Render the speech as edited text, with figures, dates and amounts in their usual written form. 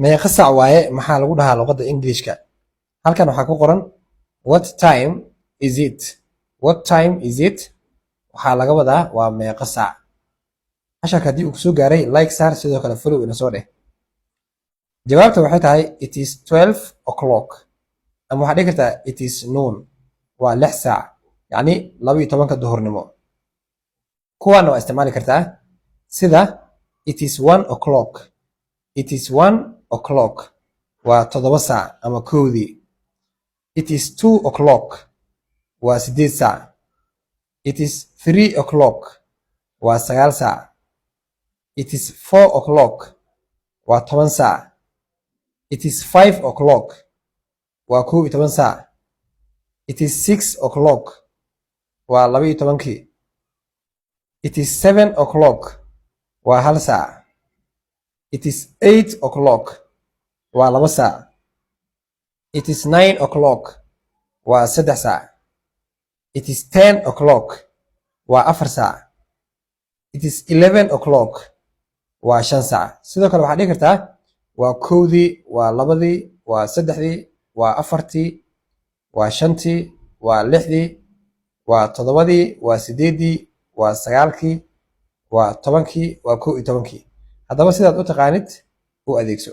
meeqa sac waaye maxaa lagu dhahaa luqadda Englishka? halkan waxaa ku qoran what time is it? What time is it? waxaa laga wadaa waa meeqa sac. casharka haddii uu kusoo gaaray like saar, sidoo kale follow ina soo dheh. jawaabta waxay tahay it is 12 o'clock, ama waxaad dhihi kartaa it is noon, waa 6 saac, yacni 12 duhurnimo. kuwaana waa isticmaali kartaa sida it is 1 o'clock. It is 1 o'clock waa 7 saac ama kowdii. It is 2 o'clock waa 8 saac. It is 3 o'clock waa 9 saac. It is 4 o'clock waa 10 saac. It is 5 o'clock waa 11 saac. It is 6 o'clock waa 12. It is 7 o'clock waa 1 saac. It is 8 o'clock waa 2 saac. It is 9 o'clock waa 3 saac. It is 10 o'clock waa 4 saac. It is 11 o'clock waa 5 saac. sidoo kale waxaad dhihi kartaa waa kowdii, waa labadii, waa saddexdii, waa afartii, waa shantii, waa lixdii, waa toddobadii, waa sideedii, waa sagaalkii, waa 10kii, waa 11kii. haddaba sidaad u taqaanid u adeegso.